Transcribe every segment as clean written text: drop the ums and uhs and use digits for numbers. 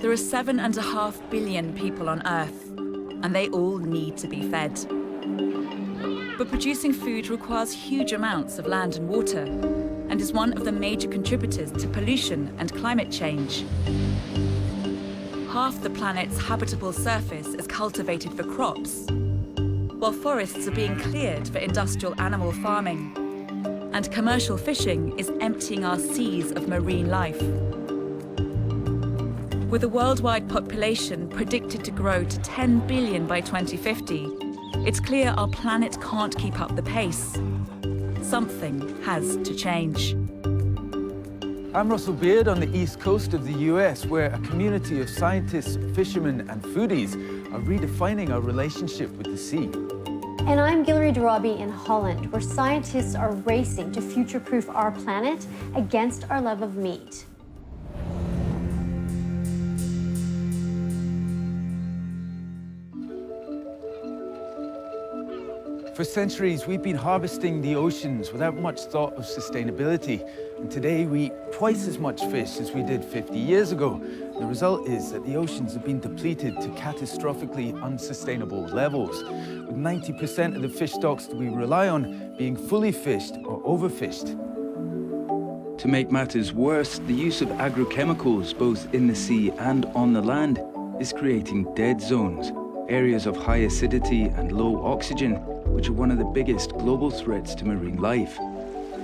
There are 7.5 billion people on Earth, and they all need to be fed. But producing food requires huge amounts of land and water, and is one of the major contributors to pollution and climate change. Half the planet's habitable surface is cultivated for crops, while forests are being cleared for industrial animal farming, and commercial fishing is emptying our seas of marine life. With a worldwide population predicted to grow to 10 billion by 2050, it's clear our planet can't keep up the pace. Something has to change. I'm Russell Beard on the east coast of the US, where a community of scientists, fishermen and foodies are redefining our relationship with the sea. And I'm Guillory Darabi in Holland, where scientists are racing to future-proof our planet against our love of meat. For centuries, we've been harvesting the oceans without much thought of sustainability. And today, we eat twice as much fish as we did 50 years ago. The result is that the oceans have been depleted to catastrophically unsustainable levels, with 90% of the fish stocks that we rely on being fully fished or overfished. To make matters worse, the use of agrochemicals, both in the sea and on the land, is creating dead zones, areas of high acidity and low oxygen, which are one of the biggest global threats to marine life.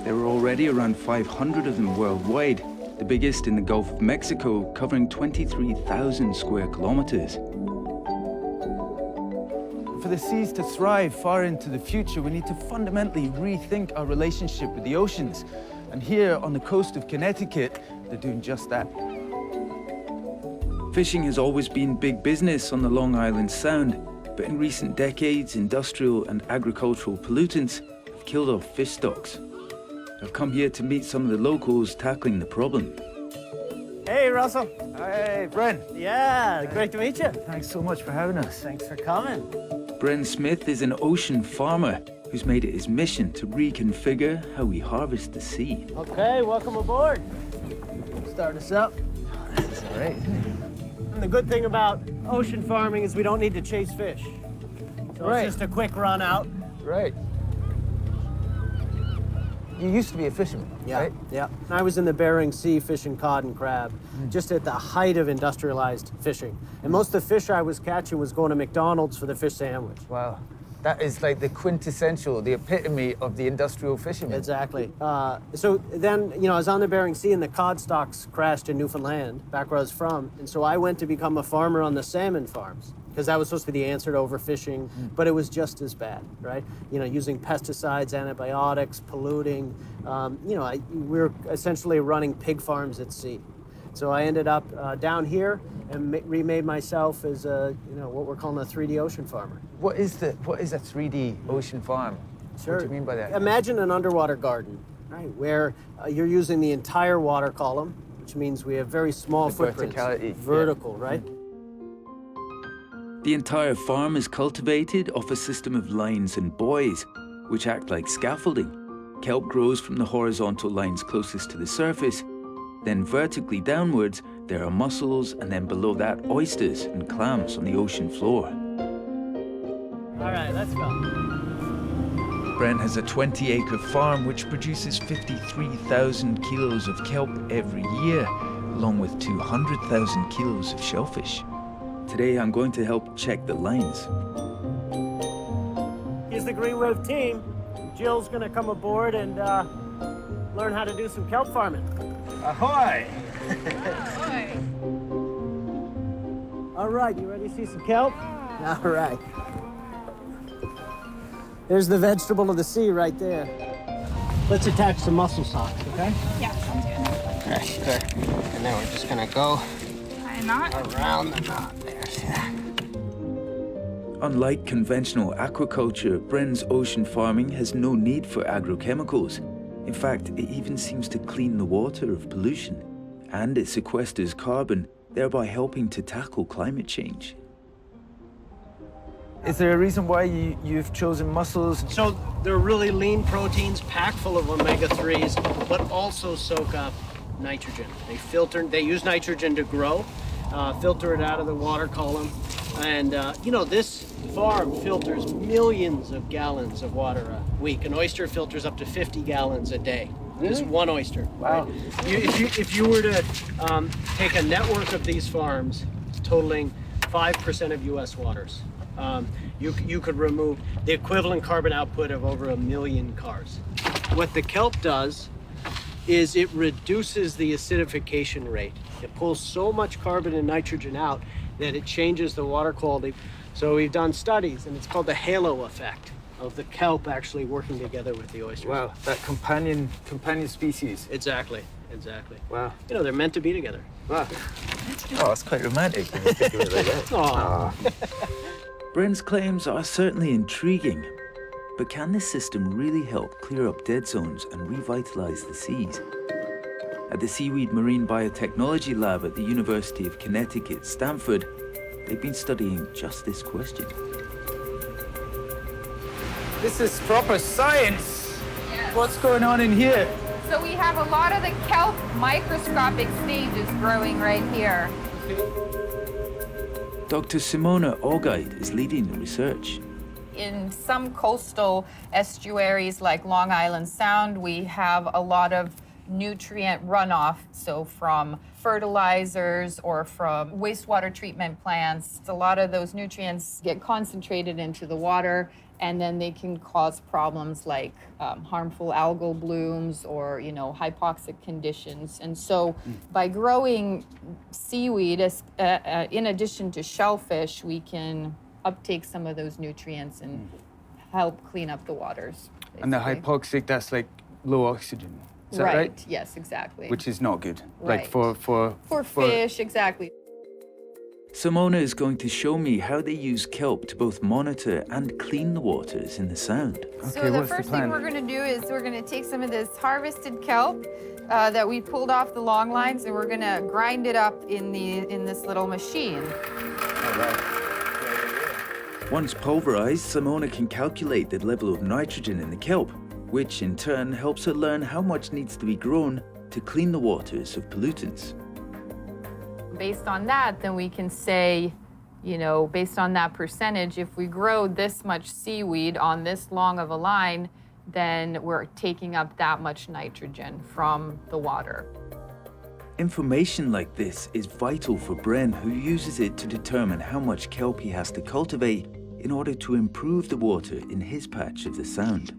There are already around 500 of them worldwide, the biggest in the Gulf of Mexico, covering 23,000 square kilometers. For the seas to thrive far into the future, we need to fundamentally rethink our relationship with the oceans. And here on the coast of Connecticut, they're doing just that. Fishing has always been big business on the Long Island Sound, but in recent decades, industrial and agricultural pollutants have killed off fish stocks. I've come here to meet some of the locals tackling the problem. Hey, Russell. Hey, Bren. Yeah, great to meet you. Thanks so much for having us. Thanks for coming. Bren Smith is an ocean farmer who's made it his mission to reconfigure how we harvest the sea. Okay, welcome aboard. Start us up. This is all right, isn't it? And the good thing about ocean farming is we don't need to chase fish. So Right. it's just a quick run out. Right. You used to be a fisherman, right? Yeah. I was in the Bering Sea fishing cod and crab, just at the height of industrialized fishing. And most of the fish I was catching was going to McDonald's for the fish sandwich. Wow. That is like the quintessential, the epitome of the industrial fisherman. Exactly. So then, I was on the Bering Sea and the cod stocks crashed in Newfoundland, back where I was from. And so I went to become a farmer on the salmon farms, because that was supposed to be the answer to overfishing, but it was just as bad, right? Using pesticides, antibiotics, polluting. We were essentially running pig farms at sea. So I ended up down here and remade myself as what we're calling a 3D ocean farmer. What is a 3D ocean farm? Sure. What do you mean by that? Imagine an underwater garden, right, where you're using the entire water column, which means we have very small footprints. Verticality. Vertical, right? The entire farm is cultivated off a system of lines and buoys, which act like scaffolding. Kelp grows from the horizontal lines closest to the surface. Then vertically downwards, there are mussels, and then below that, oysters and clams on the ocean floor. All right, let's go. Bren has a 20-acre farm which produces 53,000 kilos of kelp every year, along with 200,000 kilos of shellfish. Today, I'm going to help check the lines. Here's the Green Wave team. Jill's gonna come aboard and learn how to do some kelp farming. Ahoy! Ahoy. All right, you ready to see some kelp? All right. There's the vegetable of the sea right there. Let's attach some mussel socks, okay? Yeah, sounds good. Okay, good. And then we're just gonna go Tie a knot. around the knot there. See that? Unlike conventional aquaculture, Bren's ocean farming has no need for agrochemicals. In fact, it even seems to clean the water of pollution, and it sequesters carbon, thereby helping to tackle climate change. Is there a reason why you've chosen mussels? So they're really lean proteins, packed full of omega-3s, but also soak up nitrogen. They use nitrogen to grow, filter it out of the water column. And, you know, this farm filters millions of gallons of water a week. An oyster filters up to 50 gallons a day. Just one oyster. Wow. Right? If you were to take a network of these farms totaling 5% of U.S. waters, you could remove the equivalent carbon output of over 1 million cars. What the kelp does is it reduces the acidification rate. It pulls so much carbon and nitrogen out that it changes the water quality. So we've done studies, and it's called the halo effect of the kelp actually working together with the oysters. Wow, that companion species. Exactly. Wow. You know, they're meant to be together. Wow. Oh, it's quite romantic when you think of it like that. Aw. Bren's claims are certainly intriguing, but can this system really help clear up dead zones and revitalize the seas? At the Seaweed Marine Biotechnology Lab at the University of Connecticut, Stamford, they've been studying just this question. This is proper science. Yes. What's going on in here? So we have a lot of the kelp microscopic stages growing right here. Dr. Simona Orgaid is leading the research. In some coastal estuaries like Long Island Sound, we have a lot of nutrient runoff, so from fertilizers or from wastewater treatment plants. A lot of those nutrients get concentrated into the water, and then they can cause problems like harmful algal blooms or, you know, hypoxic conditions. And so by growing seaweed, in addition to shellfish, we can uptake some of those nutrients and help clean up the waters. Basically. And the hypoxic, that's like low oxygen. Is that right? Yes, exactly. Which is not good. Right. Like for fish, exactly. Simona is going to show me how they use kelp to both monitor and clean the waters in the Sound. So the first thing we're going to do is we're going to take some of this harvested kelp that we pulled off the long lines, and we're going to grind it up in this little machine. Once pulverized, Simona can calculate the level of nitrogen in the kelp, which in turn helps her learn how much needs to be grown to clean the waters of pollutants. Based on that, then we can say, you know, based on that percentage, if we grow this much seaweed on this long of a line, then we're taking up that much nitrogen from the water. Information like this is vital for Bren, who uses it to determine how much kelp he has to cultivate in order to improve the water in his patch of the Sound.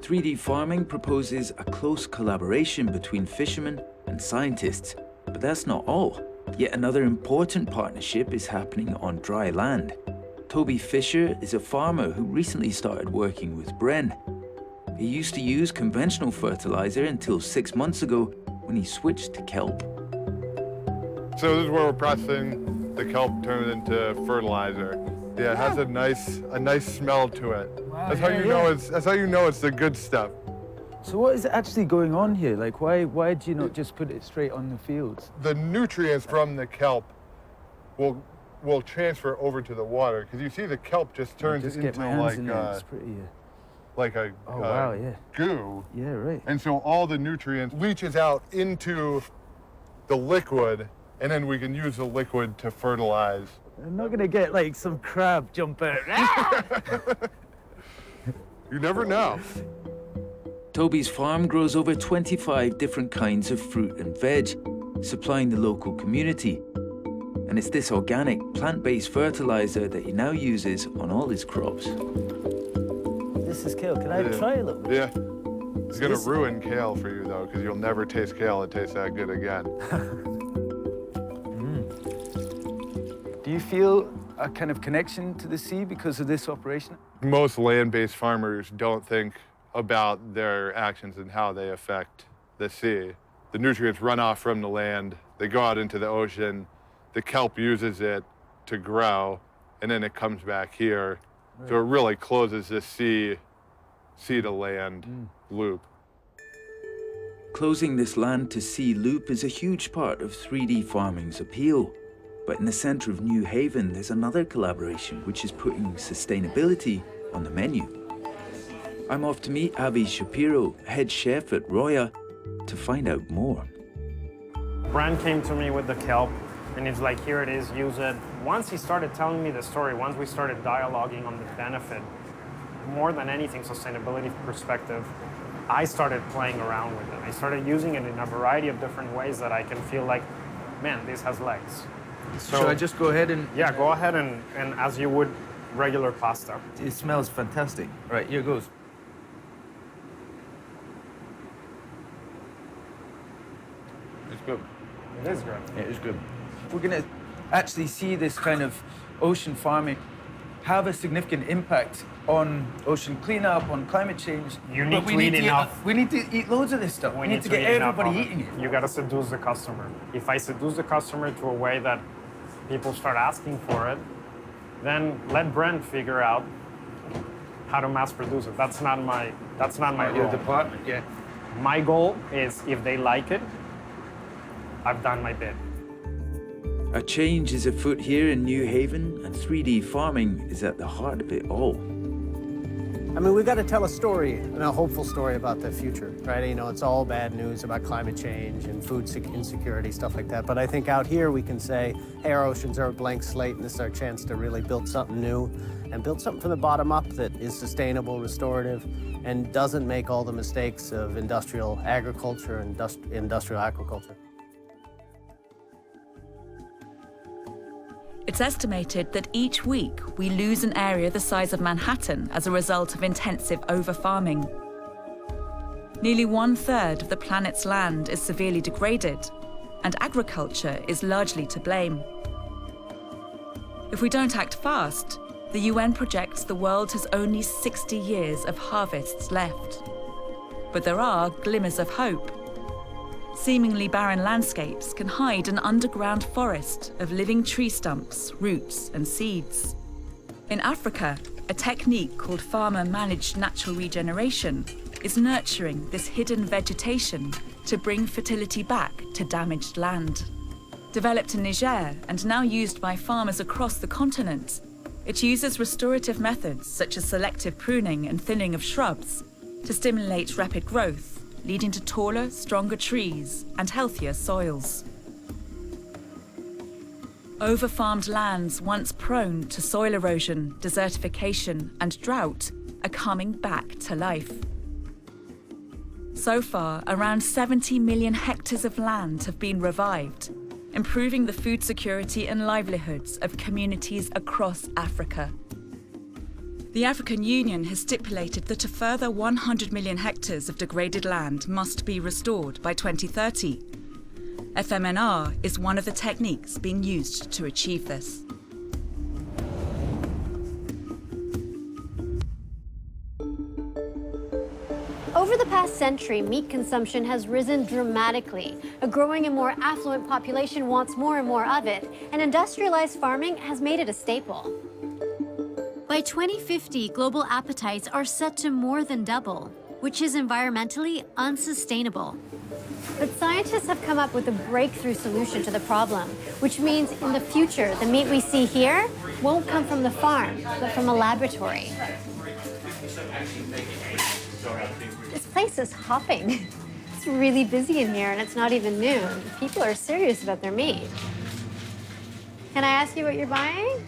3D farming proposes a close collaboration between fishermen and scientists, but that's not all. Yet another important partnership is happening on dry land. Toby Fisher is a farmer who recently started working with Bren. He used to use conventional fertilizer until 6 months ago when he switched to kelp. So this is where we're processing the kelp, turn it into fertilizer. Yeah, it has a nice smell to it. Wow, that's how you know it's the good stuff. So what is actually going on here? Like, why do you not just put it straight on the fields? The nutrients from the kelp will transfer over to the water, because you see the kelp just turns into like a goo. Yeah, right. And so all the nutrients leaches out into the liquid, and then we can use the liquid to fertilize. I'm not gonna get like some crab jump out. You never know. Toby's farm grows over 25 different kinds of fruit and veg, supplying the local community. And it's this organic, plant-based fertilizer that he now uses on all his crops. This is kale. Can I try a little bit? Yeah. It's gonna ruin kale for you though, because you'll never taste kale that tastes that good again. Do you feel a kind of connection to the sea because of this operation? Most land-based farmers don't think about their actions and how they affect the sea. The nutrients run off from the land, they go out into the ocean, the kelp uses it to grow, and then it comes back here. Right. So it really closes this sea to land loop. Closing this land to sea loop is a huge part of 3D farming's appeal. But in the center of New Haven, there's another collaboration which is putting sustainability on the menu. I'm off to meet Avi Shapiro, head chef at Roya, to find out more. Brand came to me with the kelp, and he's like, here it is, use it. Once he started telling me the story, once we started dialoguing on the benefit, more than anything, sustainability perspective, I started playing around with it. I started using it in a variety of different ways that I can feel like, man, this has legs. So, should I just go ahead and... Yeah, go ahead and as you would regular pasta. It smells fantastic. Right, here goes. It's good. It is good. Yeah, it's good. We're going to actually see this kind of ocean farming have a significant impact on ocean cleanup, on climate change. You need to eat enough. We need to eat loads of this stuff. We need to get everybody eating it. You got to seduce the customer. If I seduce the customer to a way that people start asking for it, then let Brent figure out how to mass produce it. That's not my role. Your department, yeah. My goal is if they like it, I've done my bit. A change is afoot here in New Haven, and 3D farming is at the heart of it all. I mean, we've got to tell a story, and a hopeful story about the future, right? You know, it's all bad news about climate change and food insecurity, stuff like that. But I think out here we can say, hey, our oceans are a blank slate, and this is our chance to really build something new and build something from the bottom up that is sustainable, restorative, and doesn't make all the mistakes of industrial agriculture and industrial aquaculture. It's estimated that each week we lose an area the size of Manhattan as a result of intensive over-farming. Nearly 1/3 of the planet's land is severely degraded, and agriculture is largely to blame. If we don't act fast, the UN projects the world has only 60 years of harvests left. But there are glimmers of hope. Seemingly barren landscapes can hide an underground forest of living tree stumps, roots, and seeds. In Africa, a technique called farmer-managed natural regeneration is nurturing this hidden vegetation to bring fertility back to damaged land. Developed in Niger and now used by farmers across the continent, it uses restorative methods such as selective pruning and thinning of shrubs to stimulate rapid growth, leading to taller, stronger trees and healthier soils. Over-farmed lands once prone to soil erosion, desertification and drought are coming back to life. So far, around 70 million hectares of land have been revived, improving the food security and livelihoods of communities across Africa. The African Union has stipulated that a further 100 million hectares of degraded land must be restored by 2030. FMNR is one of the techniques being used to achieve this. Over the past century, meat consumption has risen dramatically. A growing and more affluent population wants more and more of it, and industrialized farming has made it a staple. By 2050, global appetites are set to more than double, which is environmentally unsustainable. But scientists have come up with a breakthrough solution to the problem, which means in the future, the meat we see here won't come from the farm, but from a laboratory. This place is hopping. It's really busy in here, and it's not even noon. People are serious about their meat. Can I ask you what you're buying?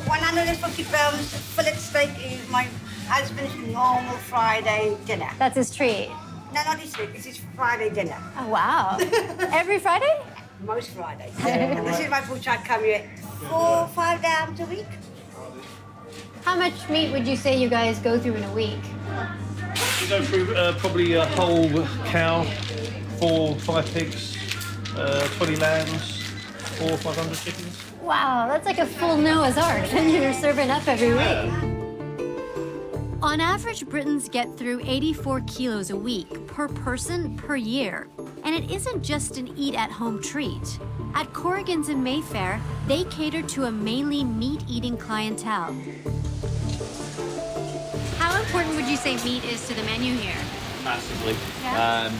150 pounds fillet steak is my husband's normal Friday dinner. That's his treat. No, not his treat. It's his Friday dinner. Oh, wow. Every Friday? Most Fridays. This is my butcher. I come here 4 or 5 times a week. How much meat would you say you guys go through in a week? We go through probably a whole cow, 4 or 5 pigs, 20 lambs, 400 or 500 chickens. Wow, that's like a full Noah's Ark that you're serving up every week. On average, Britons get through 84 kilos a week per person per year. And it isn't just an eat-at-home treat. At Corrigan's in Mayfair, they cater to a mainly meat-eating clientele. How important would you say meat is to the menu here? Massively. Yeah?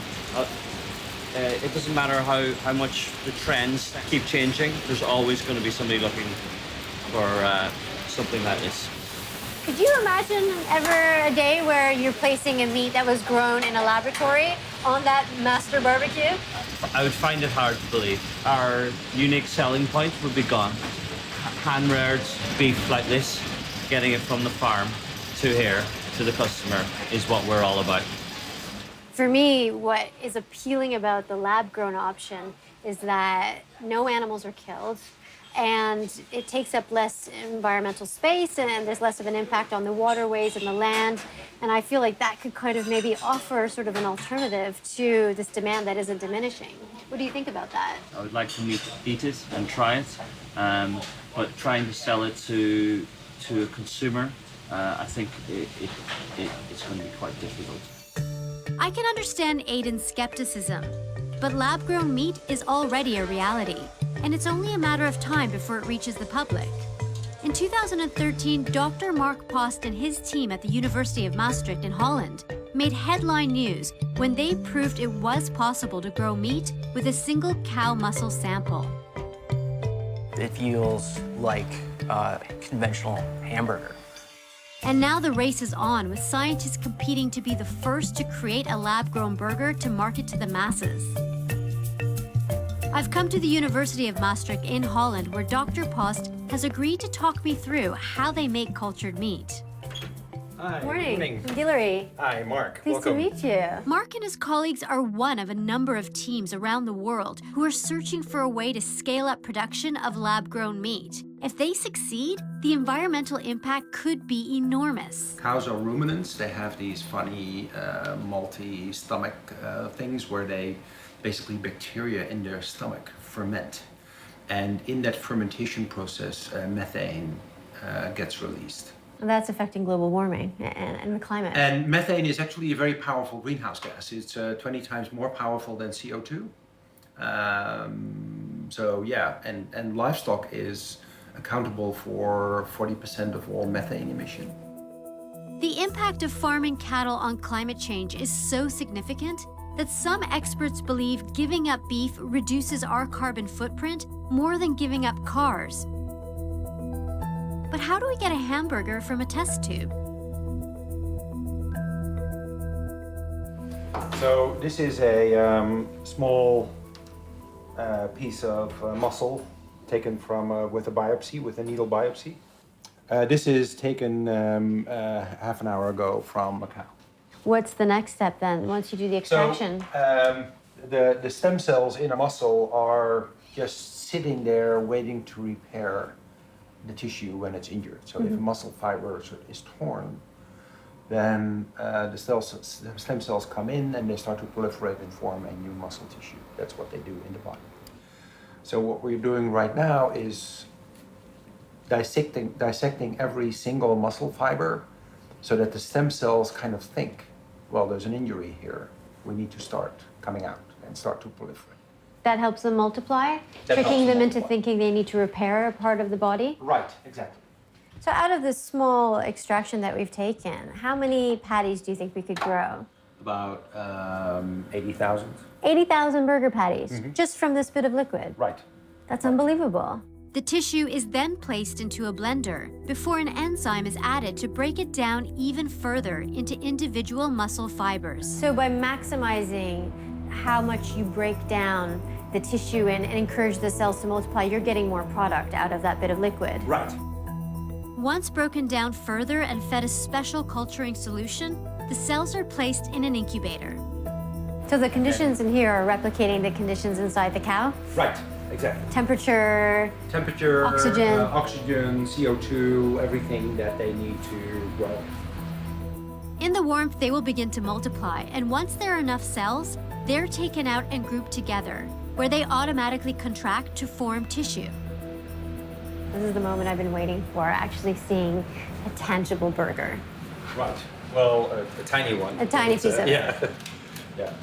It doesn't matter how much the trends keep changing, there's always going to be somebody looking for something like this. Could you imagine ever a day where you're placing a meat that was grown in a laboratory on that master barbecue? I would find it hard to believe. Our unique selling point would be gone. Hand-reared beef like this, getting it from the farm to here, to the customer, is what we're all about. For me, what is appealing about the lab-grown option is that no animals are killed, and it takes up less environmental space, and there's less of an impact on the waterways and the land. And I feel like that could kind of maybe offer sort of an alternative to this demand that isn't diminishing. What do you think about that? I would like to eat it and try it, but trying to sell it to a consumer, I think it's going to be quite difficult. I can understand Aidan's skepticism, but lab-grown meat is already a reality, and it's only a matter of time before it reaches the public. In 2013, Dr. Mark Post and his team at the University of Maastricht in Holland made headline news when they proved it was possible to grow meat with a single cow muscle sample. It feels like a conventional hamburger. And now the race is on, with scientists competing to be the first to create a lab-grown burger to market to the masses. I've come to the University of Maastricht in Holland, where Dr. Post has agreed to talk me through how they make cultured meat. Hi, Morning. I'm Guillory. Hi, Mark. Pleased Welcome. to meet you. Mark and his colleagues are one of a number of teams around the world who are searching for a way to scale up production of lab-grown meat. If they succeed, the environmental impact could be enormous. Cows are ruminants. They have these funny multi-stomach things where they basically bacteria in their stomach ferment. And in that fermentation process, methane gets released. That's affecting global warming and the climate. And methane is actually a very powerful greenhouse gas. It's 20 times more powerful than CO2. So yeah, and livestock is accountable for 40% of all methane emission. The impact of farming cattle on climate change is so significant that some experts believe giving up beef reduces our carbon footprint more than giving up cars. But how do we get a hamburger from a test tube? So this is a small piece of muscle taken from with a biopsy, with a needle biopsy. This is taken half an hour ago from a cow. What's the next step then, once you do the extraction? So the stem cells in a muscle are just sitting there waiting to repair the tissue when it's injured. So if a muscle fiber is torn, then the stem cells come in and they start to proliferate and form a new muscle tissue. That's what they do in the body. So what we're doing right now is dissecting every single muscle fiber so that the stem cells kind of think, well, there's an injury here. We need to start coming out and start to proliferate. That helps them multiply, tricking them into thinking they need to repair a part of the body? Right, exactly. So out of this small extraction that we've taken, how many patties do you think we could grow? About 80,000. 80,000 burger patties, just from this bit of liquid? Right. That's unbelievable. The tissue is then placed into a blender before an enzyme is added to break it down even further into individual muscle fibers. So by maximizing how much you break down the tissue and encourage the cells to multiply, you're getting more product out of that bit of liquid. Right. Once broken down further and fed a special culturing solution, the cells are placed in an incubator. So the conditions in here are replicating the conditions inside the cow? Right, exactly. Temperature, oxygen, oxygen, CO2, everything that they need to grow. In the warmth, they will begin to multiply, and once there are enough cells, they're taken out and grouped together, where they automatically contract to form tissue. This is the moment I've been waiting for, actually seeing a tangible burger. Right. Well, a tiny one. A tiny piece of it. Yeah. Yeah.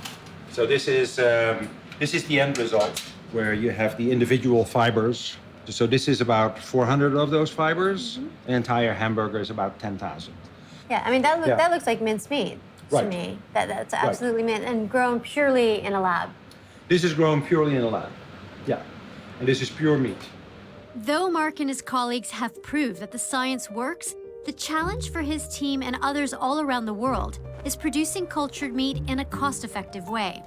So this is the end result, where you have the individual fibers. So this is about 400 of those fibers. An entire hamburger is about 10,000. Yeah, I mean, that looks like minced meat to Right. me. That's absolutely mint, and grown purely in a lab. This is grown purely in a lab. Yeah. And this is pure meat. Though Mark and his colleagues have proved that the science works, the challenge for his team and others all around the world is producing cultured meat in a cost-effective way.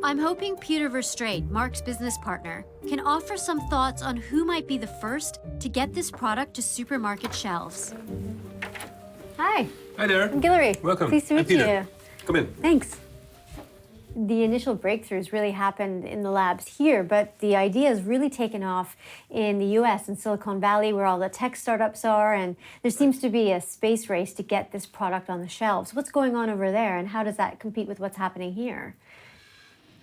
I'm hoping Peter Verstraete, Mark's business partner, can offer some thoughts on who might be the first to get this product to supermarket shelves. Hi. Hi there. I'm Guillory. Welcome. Pleased to I'm meet Peter. you. Come in. Thanks. The initial breakthroughs really happened in the labs here, but the idea has really taken off in the US, in Silicon Valley, where all the tech startups are, and there seems to be a space race to get this product on the shelves. What's going on over there, and how does that compete with what's happening here?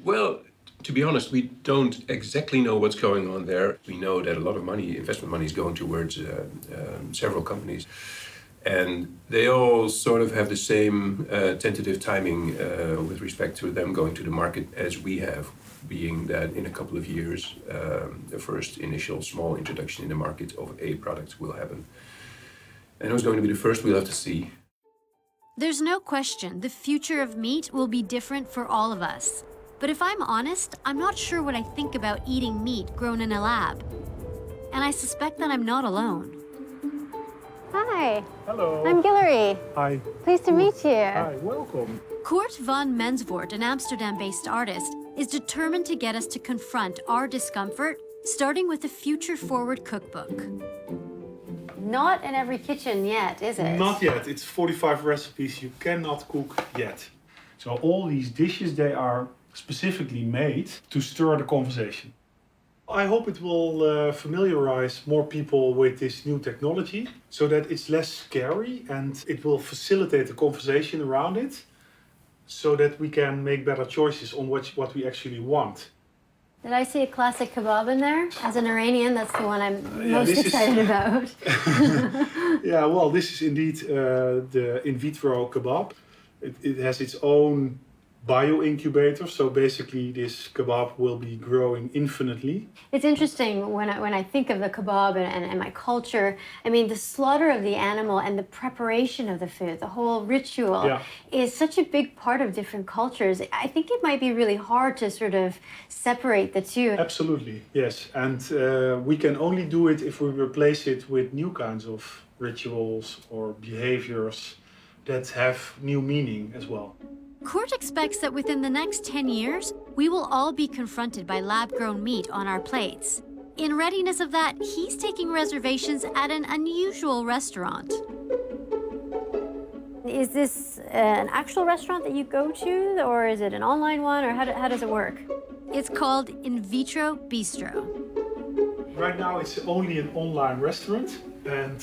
Well, to be honest, we don't exactly know what's going on there. We know that a lot of money, investment money, is going towards several companies. And they all sort of have the same tentative timing with respect to them going to the market as we have, being that in a couple of years, the first initial small introduction in the market of a product will happen. And who's going to be the first, we'll have to see. There's no question the future of meat will be different for all of us. But if I'm honest, I'm not sure what I think about eating meat grown in a lab. And I suspect that I'm not alone. Hi. Hello. I'm Guillory. Hi. Pleased to meet you. Hi, welcome. Kurt van Mensvoort, an Amsterdam-based artist, is determined to get us to confront our discomfort, starting with a future-forward cookbook. Not in every kitchen yet, is it? Not yet. It's 45 recipes you cannot cook yet. So all these dishes, they are specifically made to stir the conversation. I hope it will familiarize more people with this new technology so that it's less scary and it will facilitate the conversation around it so that we can make better choices on what we actually want. Did I see a classic kebab in there? As an Iranian, that's the one I'm most excited about. Yeah, well, this is indeed the in vitro kebab. It has its own bio-incubator, so basically this kebab will be growing infinitely. It's interesting when I think of the kebab and my culture. I mean, the slaughter of the animal and the preparation of the food, the whole ritual, is such a big part of different cultures. I think it might be really hard to sort of separate the two. Absolutely, yes. And we can only do it if we replace it with new kinds of rituals or behaviors that have new meaning as well. Kurt expects that within the next 10 years, we will all be confronted by lab-grown meat on our plates. In readiness of that, he's taking reservations at an unusual restaurant. Is this an actual restaurant that you go to, or is it an online one, or how does it work? It's called In Vitro Bistro. Right now it's only an online restaurant, and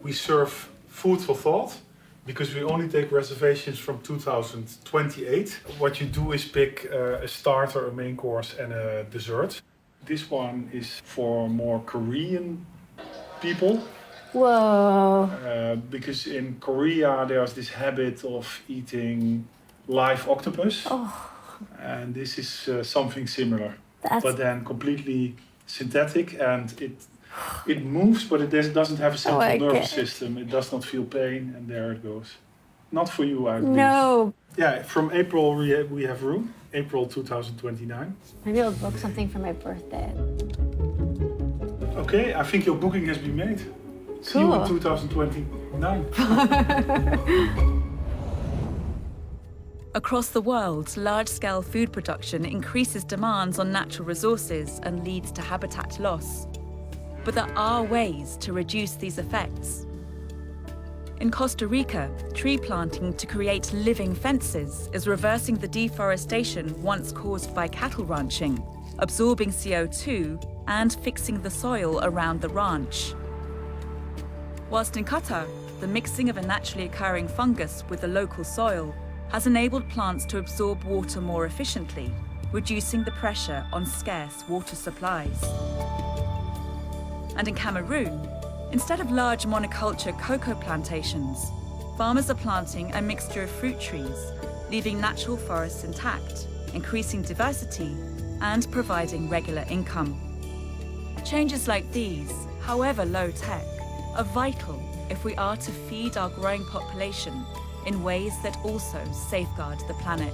we serve food for thought, because we only take reservations from 2028. What you do is pick a starter, a main course, and a dessert. This one is for more Korean people. Whoa. Because in Korea there's this habit of eating live octopus. Oh. And this is something similar. But then completely synthetic, and it moves, but it doesn't have a central nervous system. It does not feel pain, and there it goes. Not for you, I believe. No. Yeah, from April we have room. April 2029. Maybe I'll book something for my birthday. Okay, I think your booking has been made. Cool. See you in 2029. Across the world, large-scale food production increases demands on natural resources and leads to habitat loss. But there are ways to reduce these effects. In Costa Rica, tree planting to create living fences is reversing the deforestation once caused by cattle ranching, absorbing CO2 and fixing the soil around the ranch. Whilst in Qatar, the mixing of a naturally occurring fungus with the local soil has enabled plants to absorb water more efficiently, reducing the pressure on scarce water supplies. And in Cameroon, instead of large monoculture cocoa plantations, farmers are planting a mixture of fruit trees, leaving natural forests intact, increasing diversity, and providing regular income. Changes like these, however low tech, are vital if we are to feed our growing population in ways that also safeguard the planet.